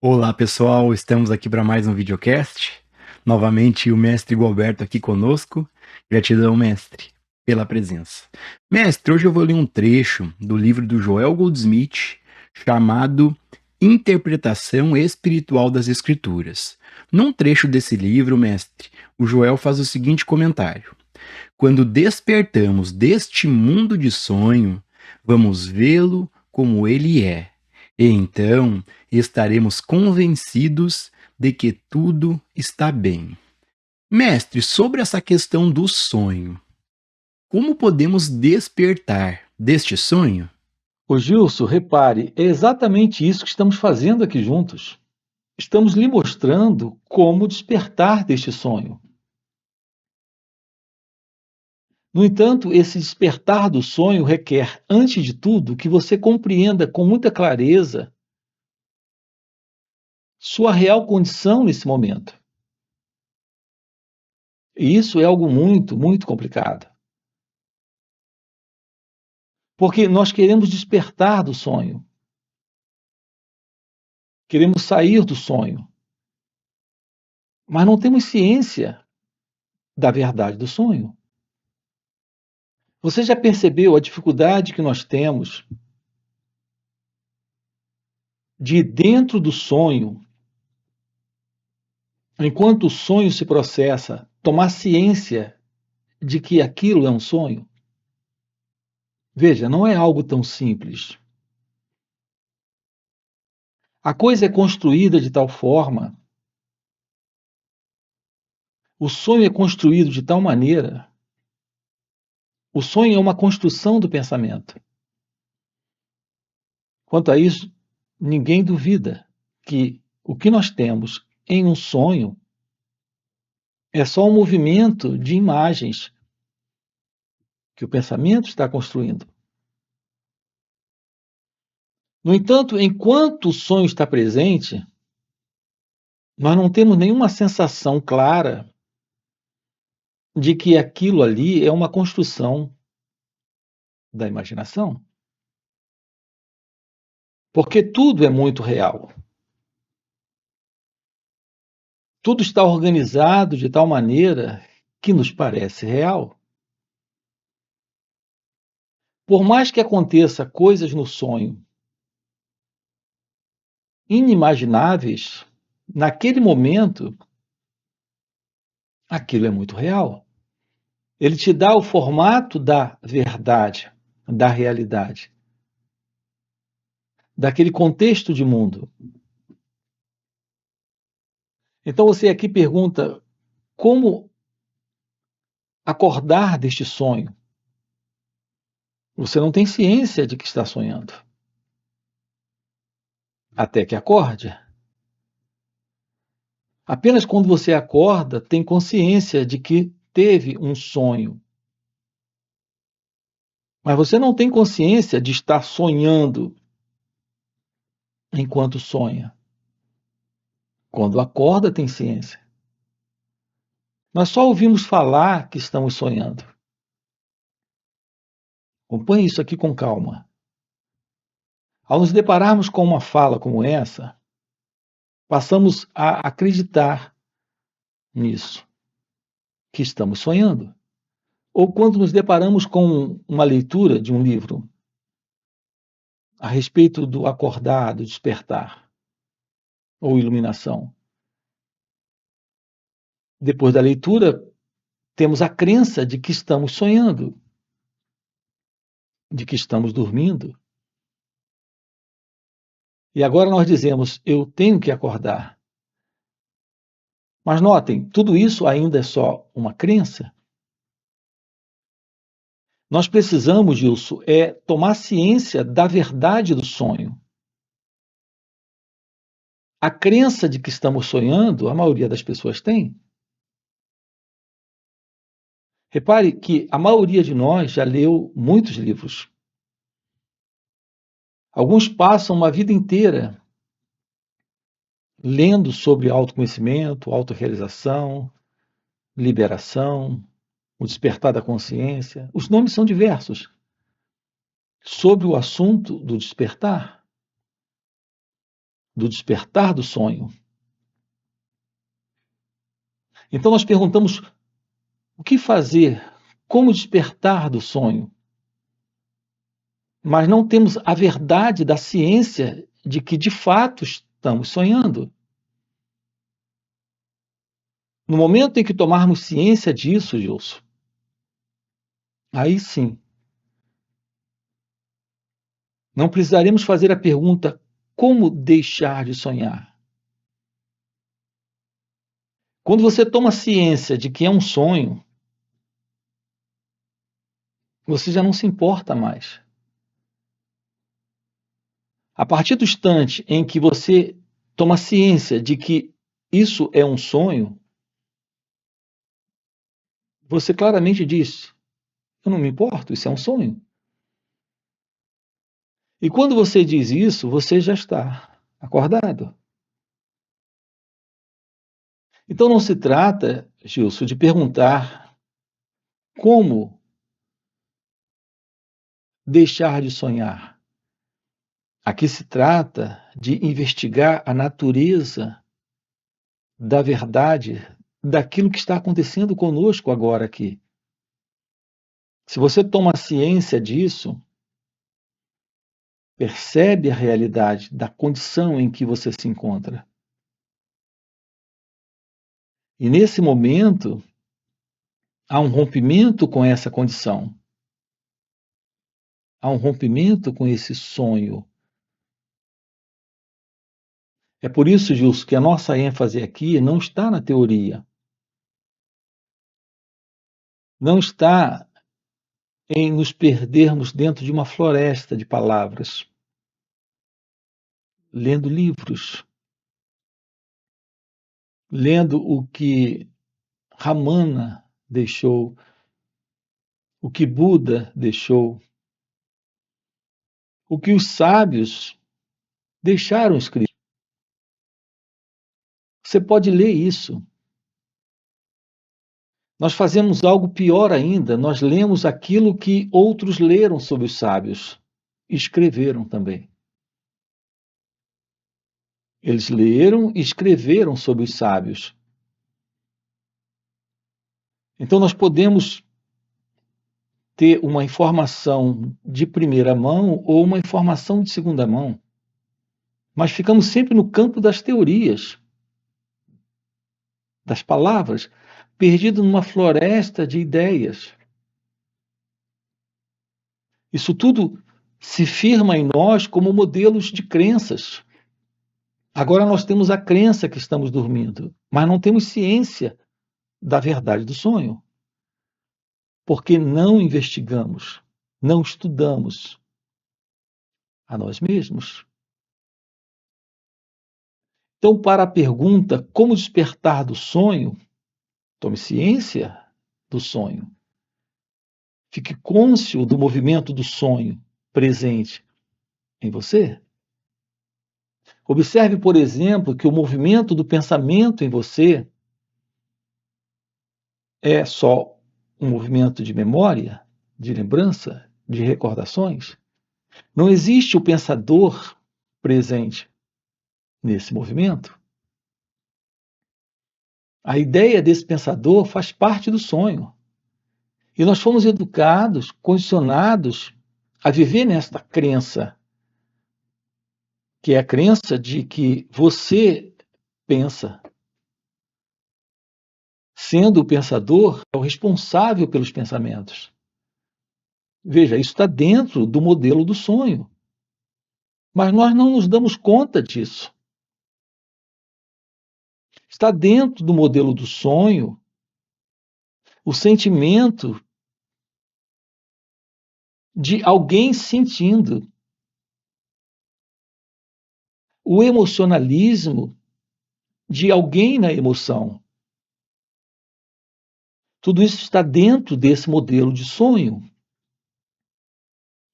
Olá pessoal, estamos aqui para mais um videocast. Novamente o mestre Gualberto aqui conosco. Gratidão, mestre, pela presença. Mestre, hoje eu vou ler um trecho do livro do Joel Goldsmith chamado Interpretação Espiritual das Escrituras. Num trecho desse livro, mestre, o Joel faz o seguinte comentário: quando despertamos deste mundo de sonho, vamos vê-lo como ele é. E então estaremos convencidos de que tudo está bem. Mestre, sobre essa questão do sonho, como podemos despertar deste sonho? Ô Gilson, repare, é exatamente isso que estamos fazendo aqui juntos. Estamos lhe mostrando como despertar deste sonho. No entanto, esse despertar do sonho requer, antes de tudo, que você compreenda com muita clareza sua real condição nesse momento. E isso é algo muito, muito complicado. Porque nós queremos despertar do sonho. Queremos sair do sonho. Mas não temos ciência da verdade do sonho. Você já percebeu a dificuldade que nós temos de dentro do sonho, enquanto o sonho se processa, tomar ciência de que aquilo é um sonho? Veja, não é algo tão simples. A coisa é construída de tal forma, o sonho é construído de tal maneira, o sonho é uma construção do pensamento. Quanto a isso, ninguém duvida que o que nós temos em um sonho é só um movimento de imagens que o pensamento está construindo. No entanto, enquanto o sonho está presente, nós não temos nenhuma sensação clara de que aquilo ali é uma construção da imaginação. Porque tudo é muito real. Tudo está organizado de tal maneira que nos parece real. Por mais que aconteça coisas no sonho inimagináveis, naquele momento, aquilo é muito real. Ele te dá o formato da verdade, da realidade, daquele contexto de mundo. Então você aqui pergunta como acordar deste sonho. Você não tem ciência de que está sonhando. Até que acorde. Apenas quando você acorda, tem consciência de que teve um sonho. Mas você não tem consciência de estar sonhando enquanto sonha. Quando acorda, tem ciência. Nós só ouvimos falar que estamos sonhando. Acompanhe isso aqui com calma. Ao nos depararmos com uma fala como essa, passamos a acreditar nisso, que estamos sonhando. Ou quando nos deparamos com uma leitura de um livro a respeito do acordar, do despertar, ou iluminação. Depois da leitura, temos a crença de que estamos sonhando, de que estamos dormindo. E agora nós dizemos, eu tenho que acordar. Mas notem, tudo isso ainda é só uma crença. Nós precisamos, Gilson, tomar ciência da verdade do sonho. A crença de que estamos sonhando, a maioria das pessoas tem. Repare que a maioria de nós já leu muitos livros. Alguns passam uma vida inteira lendo sobre autoconhecimento, autorrealização, liberação, o despertar da consciência. Os nomes são diversos. Sobre o assunto do despertar. do despertar do sonho. Então nós perguntamos: o que fazer? Como despertar do sonho? Mas não temos a verdade da ciência de que de fato estamos sonhando. No momento em que tomarmos ciência disso, Gilson, aí sim, não precisaremos fazer a pergunta: como deixar de sonhar? Quando você toma ciência de que é um sonho, você já não se importa mais. A partir do instante em que você toma ciência de que isso é um sonho, você claramente diz: eu não me importo, isso é um sonho. E quando você diz isso, você já está acordado. Então não se trata, Gilson, de perguntar como deixar de sonhar. Aqui se trata de investigar a natureza da verdade daquilo que está acontecendo conosco agora aqui. Se você toma ciência disso, percebe a realidade da condição em que você se encontra. E nesse momento, há um rompimento com essa condição. Há um rompimento com esse sonho. É por isso, Gilson, que a nossa ênfase aqui não está na teoria. Não está em nos perdermos dentro de uma floresta de palavras, lendo livros, lendo o que Ramana deixou, o que Buda deixou, o que os sábios deixaram escrito. Você pode ler isso. Nós fazemos algo pior ainda, nós lemos aquilo que outros leram sobre os sábios e escreveram também. Eles leram e escreveram sobre os sábios. Então nós podemos ter uma informação de primeira mão ou uma informação de segunda mão, mas ficamos sempre no campo das teorias, das palavras, perdido numa floresta de ideias. Isso tudo se firma em nós como modelos de crenças. Agora nós temos a crença que estamos dormindo, mas não temos ciência da verdade do sonho, porque não investigamos, não estudamos a nós mesmos. Então, para a pergunta como despertar do sonho, tome ciência do sonho. Fique cônscio do movimento do sonho presente em você. Observe, por exemplo, que o movimento do pensamento em você é só um movimento de memória, de lembrança, de recordações. Não existe o pensador presente nesse movimento. A ideia desse pensador faz parte do sonho. E nós fomos educados, condicionados a viver nesta crença, que é a crença de que você pensa. Sendo o pensador, é o responsável pelos pensamentos. Veja, isso está dentro do modelo do sonho. Mas nós não nos damos conta disso. Está dentro do modelo do sonho o sentimento de alguém sentindo. O emocionalismo de alguém na emoção. Tudo isso está dentro desse modelo de sonho.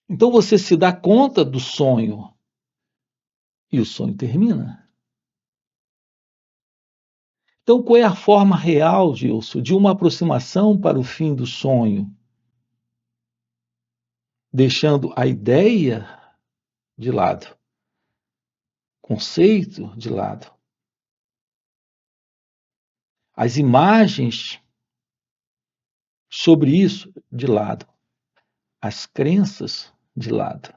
Então você se dá conta do sonho e o sonho termina. Então qual é a forma real, Gilson, de uma aproximação para o fim do sonho? Deixando a ideia de lado, conceito de lado, as imagens sobre isso de lado, as crenças de lado.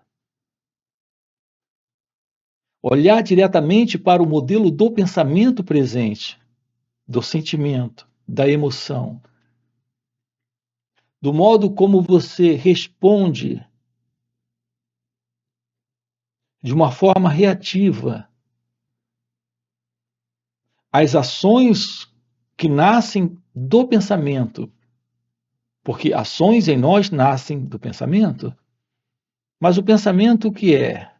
Olhar diretamente para o modelo do pensamento presente, do sentimento, da emoção, do modo como você responde de uma forma reativa às ações que nascem do pensamento, porque ações em nós nascem do pensamento, mas o pensamento que é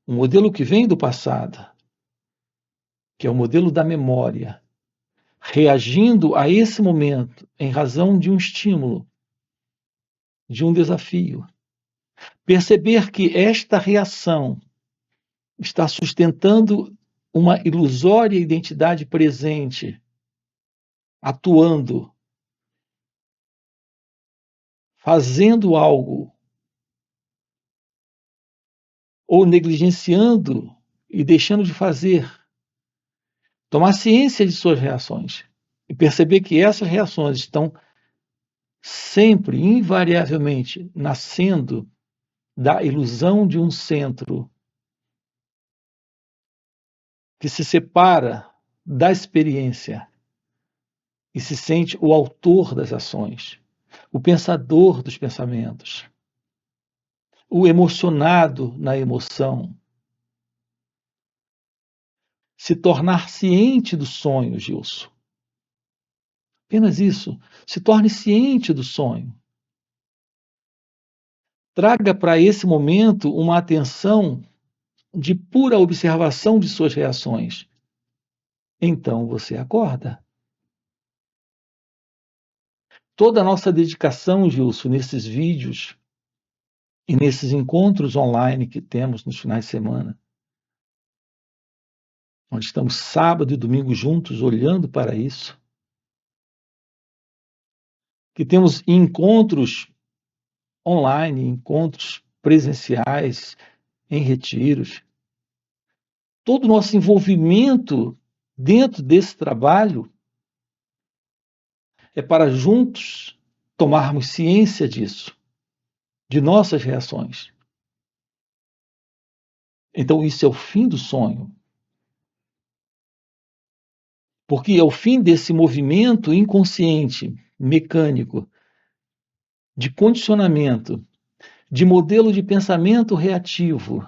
um modelo que vem do passado, que é o modelo da memória, reagindo a esse momento em razão de um estímulo, de um desafio. Perceber que esta reação está sustentando uma ilusória identidade presente, atuando, fazendo algo, ou negligenciando e deixando de fazer. Tomar ciência de suas reações e perceber que essas reações estão sempre, invariavelmente, nascendo da ilusão de um centro que se separa da experiência e se sente o autor das ações, o pensador dos pensamentos, o emocionado na emoção. Se tornar ciente do sonho, Gilson. Apenas isso. Se torne ciente do sonho. Traga para esse momento uma atenção de pura observação de suas reações. Então você acorda. Toda a nossa dedicação, Gilson, nesses vídeos e nesses encontros online que temos nos finais de semana, onde estamos sábado e domingo juntos olhando para isso, que temos encontros online, encontros presenciais, em retiros. Todo o nosso envolvimento dentro desse trabalho é para juntos tomarmos ciência disso, de nossas reações. Então, isso é o fim do sonho. Porque é o fim desse movimento inconsciente, mecânico, de condicionamento, de modelo de pensamento reativo.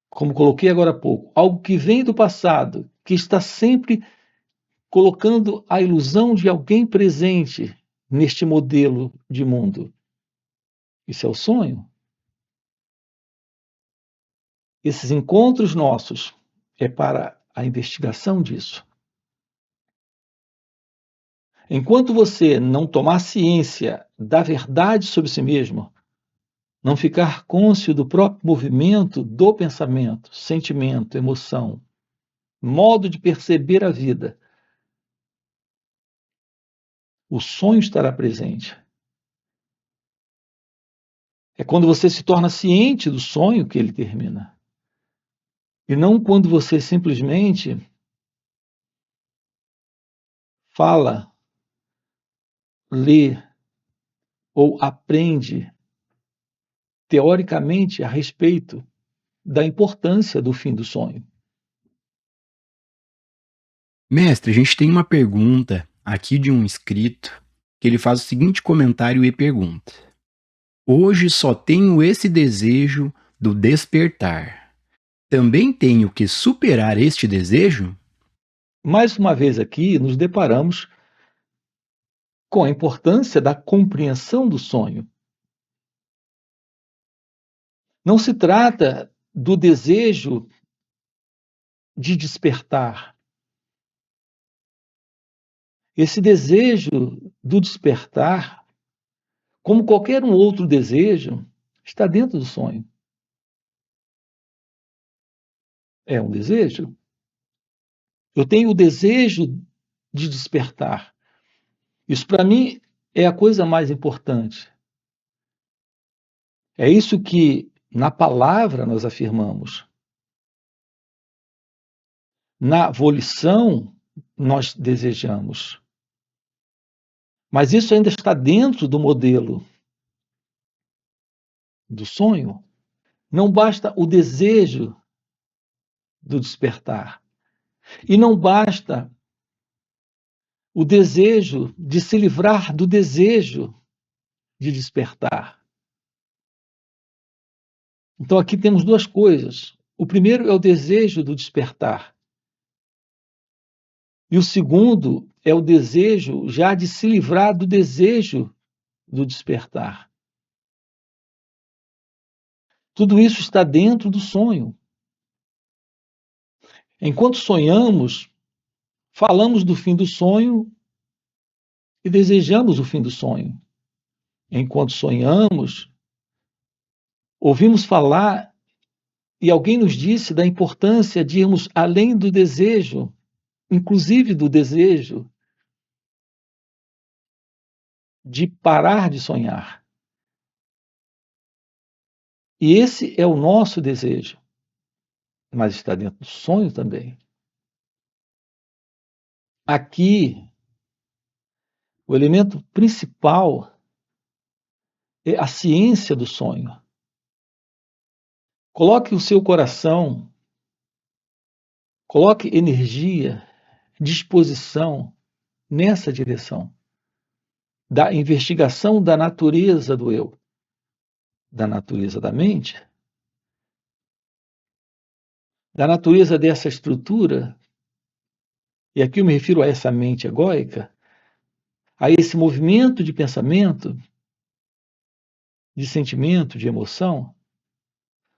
Como coloquei agora há pouco, algo que vem do passado, que está sempre colocando a ilusão de alguém presente neste modelo de mundo. Isso é o sonho. Esses encontros nossos é para a investigação disso. Enquanto você não tomar ciência da verdade sobre si mesmo, não ficar cônscio do próprio movimento do pensamento, sentimento, emoção, modo de perceber a vida, o sonho estará presente. É quando você se torna ciente do sonho que ele termina. E não quando você simplesmente fala, lê ou aprende teoricamente a respeito da importância do fim do sonho. Mestre, a gente tem uma pergunta aqui de um inscrito que ele faz o seguinte comentário e pergunta: hoje só tenho esse desejo do despertar. Também tenho que superar este desejo? Mais uma vez aqui nos deparamos com a importância da compreensão do sonho. Não se trata do desejo de despertar. Esse desejo do despertar, como qualquer um outro desejo, está dentro do sonho. É um desejo. Eu tenho o desejo de despertar. Isso, para mim, é a coisa mais importante. É isso que Na palavra nós afirmamos. Na volição nós desejamos. Mas isso ainda está dentro do modelo do sonho. Não basta o desejo do despertar. E não basta o desejo de se livrar do desejo de despertar. Então aqui temos duas coisas. O primeiro é o desejo do despertar. E o segundo é o desejo já de se livrar do desejo do despertar. Tudo isso está dentro do sonho. Enquanto sonhamos, falamos do fim do sonho e desejamos o fim do sonho. Enquanto sonhamos, ouvimos falar e alguém nos disse da importância de irmos além do desejo, inclusive do desejo de parar de sonhar. E esse é o nosso desejo, mas está dentro do sonho também. Aqui, o elemento principal é a ciência do sonho. Coloque o seu coração, coloque energia, disposição nessa direção da investigação da natureza do eu, da natureza da mente, da natureza dessa estrutura, e aqui eu me refiro a essa mente egóica, a esse movimento de pensamento, de sentimento, de emoção.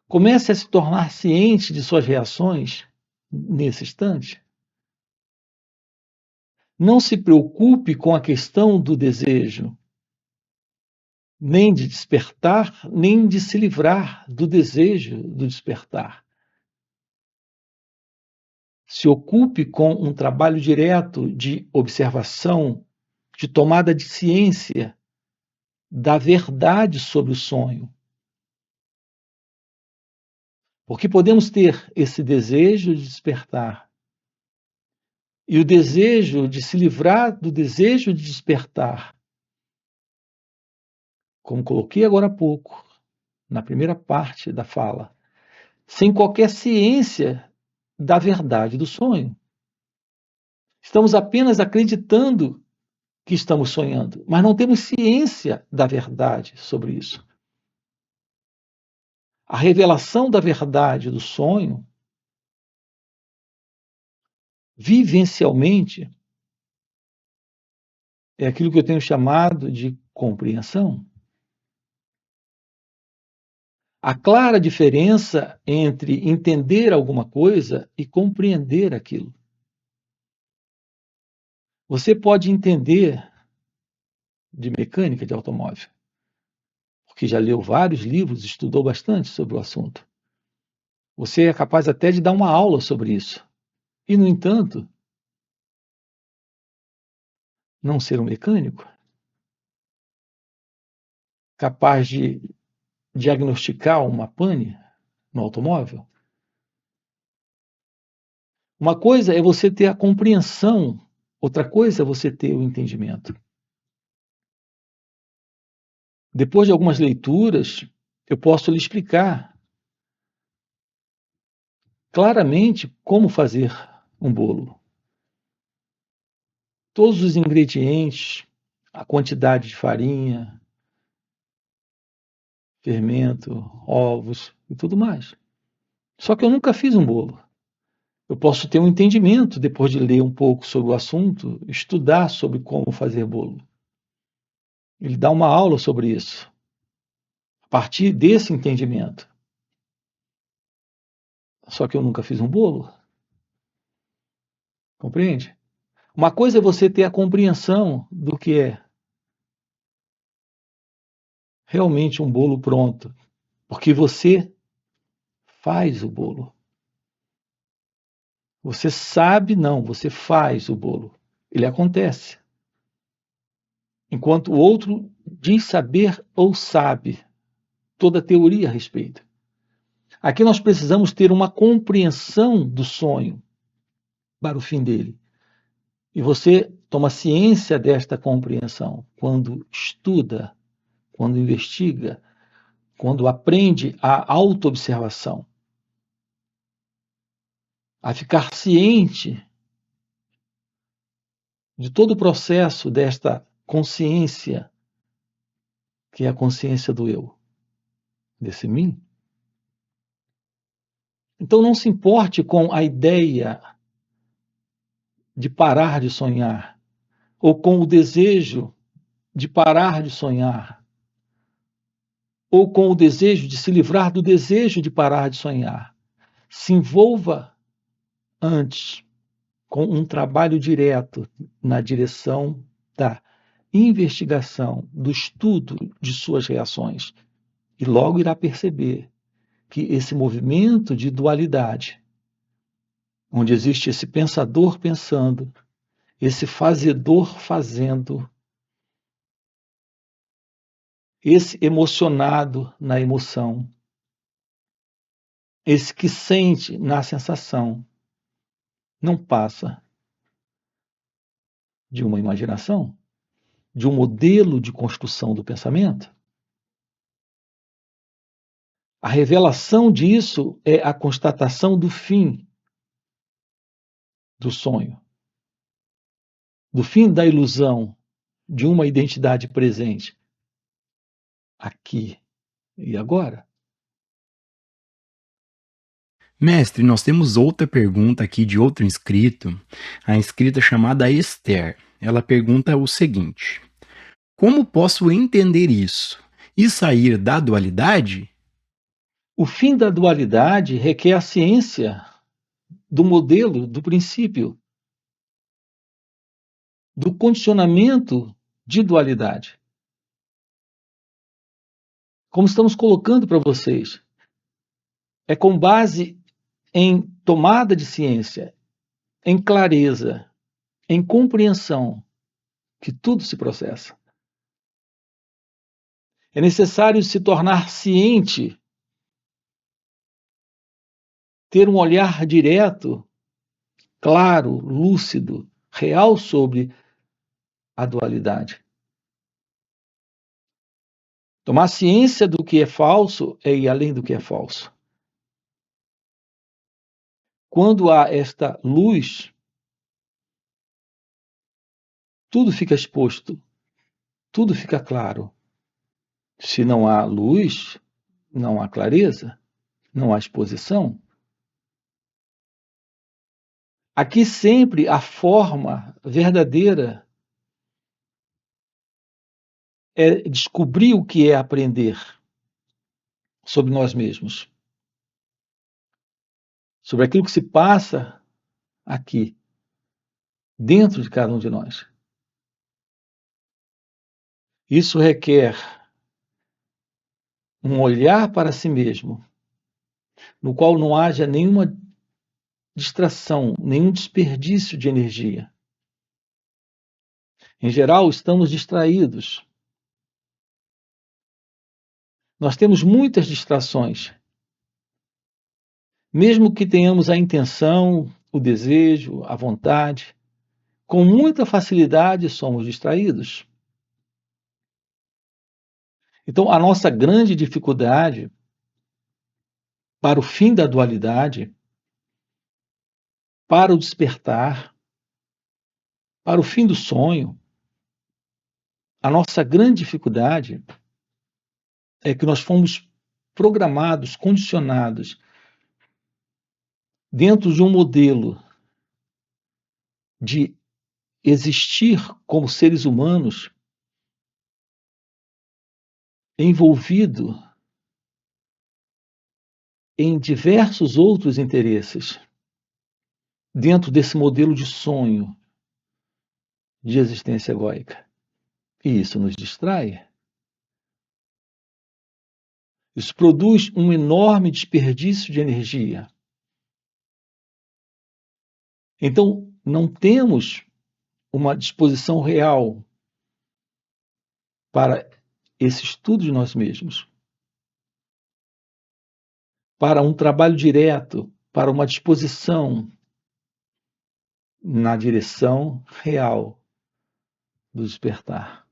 Comece a se tornar ciente de suas reações nesse instante. Não se preocupe com a questão do desejo, nem de despertar, nem de se livrar do desejo do despertar. Se ocupe com um trabalho direto de observação, de tomada de ciência da verdade sobre o sonho. Porque podemos ter esse desejo de despertar e o desejo de se livrar do desejo de despertar. Como coloquei agora há pouco, na primeira parte da fala, sem qualquer ciência da verdade do sonho. Estamos apenas acreditando que estamos sonhando, mas não temos ciência da verdade sobre isso. A revelação da verdade do sonho, vivencialmente, é aquilo que eu tenho chamado de compreensão. A clara diferença entre entender alguma coisa e compreender aquilo. Você pode entender de mecânica de automóvel, porque já leu vários livros, estudou bastante sobre o assunto. Você é capaz até de dar uma aula sobre isso. E, no entanto, não ser um mecânico, capaz de diagnosticar uma pane no automóvel. Uma coisa é você ter a compreensão, outra coisa é você ter o entendimento. Depois de algumas leituras, eu posso lhe explicar claramente como fazer um bolo. Todos os ingredientes, a quantidade de farinha, fermento, ovos e tudo mais. Só que eu nunca fiz um bolo. Eu posso ter um entendimento depois de ler um pouco sobre o assunto, estudar sobre como fazer bolo. Ele dá uma aula sobre isso, a partir desse entendimento. Só que eu nunca fiz um bolo. Compreende? Uma coisa é você ter a compreensão do que é realmente um bolo pronto, porque você faz o bolo. Você sabe, não, você faz o bolo. Ele acontece. Enquanto o outro diz saber ou sabe toda a teoria a respeito. Aqui nós precisamos ter uma compreensão do sonho para o fim dele. E você toma ciência desta compreensão quando estuda, quando investiga, quando aprende a autoobservação, a ficar ciente de todo o processo desta consciência, que é a consciência do eu, desse mim. Então não se importe com a ideia de parar de sonhar, ou com o desejo de parar de sonhar, ou com o desejo de se livrar do desejo de parar de sonhar. Se envolva antes com um trabalho direto na direção da investigação, do estudo de suas reações. E logo irá perceber que esse movimento de dualidade, onde existe esse pensador pensando, esse fazedor fazendo, esse emocionado na emoção, esse que sente na sensação, não passa de uma imaginação, de um modelo de construção do pensamento. A revelação disso é a constatação do fim do sonho, do fim da ilusão de uma identidade presente, aqui e agora. Mestre, nós temos outra pergunta aqui de outro inscrito, a inscrita chamada Esther. Ela pergunta o seguinte: como posso entender isso e sair da dualidade? O fim da dualidade requer a ciência do modelo, do princípio, do condicionamento de dualidade. Como estamos colocando para vocês, é com base em tomada de ciência, em clareza, em compreensão, que tudo se processa. É necessário se tornar ciente, ter um olhar direto, claro, lúcido, real sobre a dualidade. Tomar ciência do que é falso é ir além do que é falso. Quando há esta luz, tudo fica exposto, tudo fica claro. Se não há luz, não há clareza, não há exposição. Aqui sempre a forma verdadeira é descobrir o que é aprender sobre nós mesmos, sobre aquilo que se passa aqui, dentro de cada um de nós. Isso requer um olhar para si mesmo, no qual não haja nenhuma distração, nenhum desperdício de energia. Em geral, estamos distraídos. Nós temos muitas distrações. Mesmo que tenhamos a intenção, o desejo, a vontade, com muita facilidade somos distraídos. Então, a nossa grande dificuldade para o fim da dualidade, para o despertar, para o fim do sonho, a nossa grande dificuldade é que nós fomos programados, condicionados dentro de um modelo de existir como seres humanos envolvido em diversos outros interesses dentro desse modelo de sonho de existência egóica. E isso nos distrai. Isso produz um enorme desperdício de energia. Então, não temos uma disposição real para esse estudo de nós mesmos. para um trabalho direto, para uma disposição na direção real do despertar.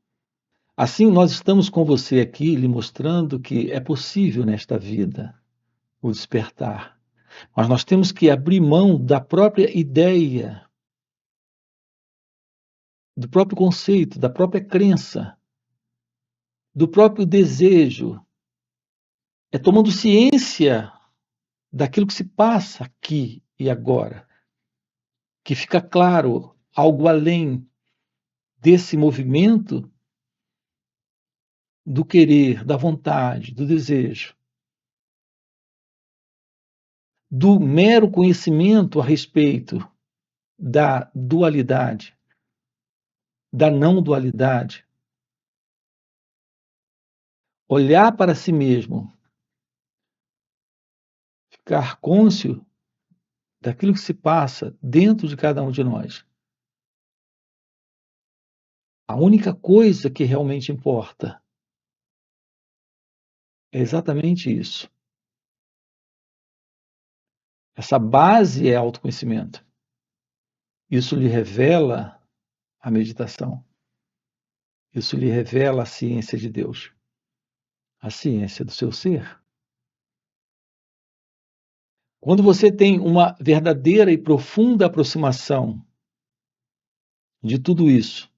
Assim, nós estamos com você aqui, lhe mostrando que é possível nesta vida o despertar. Mas nós temos que abrir mão da própria ideia, do próprio conceito, da própria crença, do próprio desejo. É tomando ciência daquilo que se passa aqui e agora, que fica claro algo além desse movimento do querer, da vontade, do desejo, do mero conhecimento a respeito da dualidade, da não dualidade. Olhar para si mesmo, ficar cônscio daquilo que se passa dentro de cada um de nós. A única coisa que realmente importa é exatamente isso. Essa base é autoconhecimento. Isso lhe revela a meditação. Isso lhe revela a ciência de Deus, a ciência do seu ser. Quando você tem uma verdadeira e profunda aproximação de tudo isso,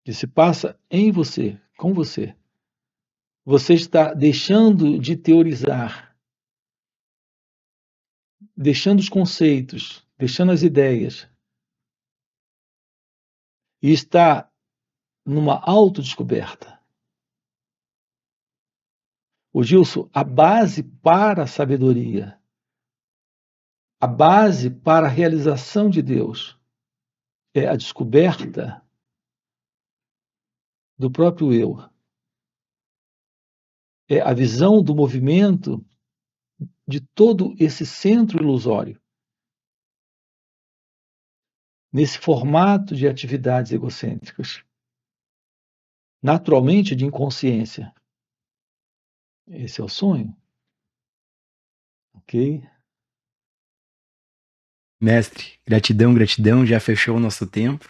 que se passa em você, com você, você está deixando de teorizar, deixando os conceitos, deixando as ideias, e está numa autodescoberta. O Gilson, a base para a sabedoria, a base para a realização de Deus é a descoberta do próprio eu. É a visão do movimento de todo esse centro ilusório, nesse formato de atividades egocêntricas, naturalmente de inconsciência. Esse é o sonho. Ok? Mestre, gratidão, gratidão, já fechou o nosso tempo.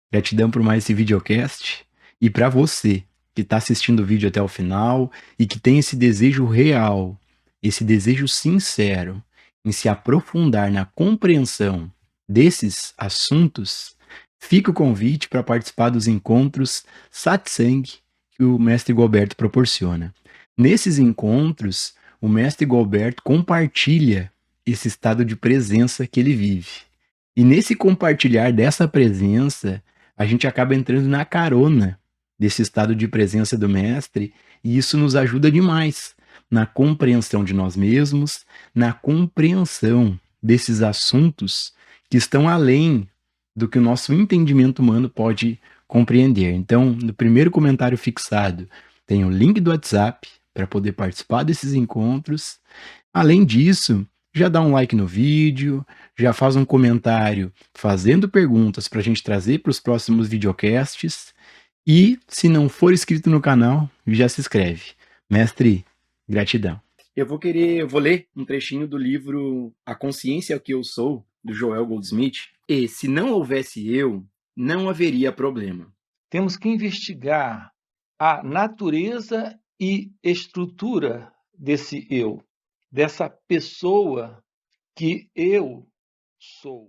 Gratidão por mais esse videocast. E para você que está assistindo o vídeo até o final e que tem esse desejo real, esse desejo sincero em se aprofundar na compreensão desses assuntos, fica o convite para participar dos encontros Satsang que o Mestre Gualberto proporciona. Nesses encontros, o Mestre Gualberto compartilha esse estado de presença que ele vive. E nesse compartilhar dessa presença, a gente acaba entrando na carona desse estado de presença do Mestre, e isso nos ajuda demais na compreensão de nós mesmos, na compreensão desses assuntos que estão além do que o nosso entendimento humano pode compreender. Então, no primeiro comentário fixado, tem o link do WhatsApp para poder participar desses encontros. Além disso, já dá um like no vídeo, já faz um comentário fazendo perguntas para a gente trazer para os próximos videocasts. E, se não for inscrito no canal, já se inscreve. Mestre, gratidão. Eu vou ler um trechinho do livro A Consciência é o que eu sou, do Joel Goldsmith. E, se não houvesse eu, não haveria problema. Temos que investigar a natureza e estrutura desse eu, dessa pessoa que eu sou.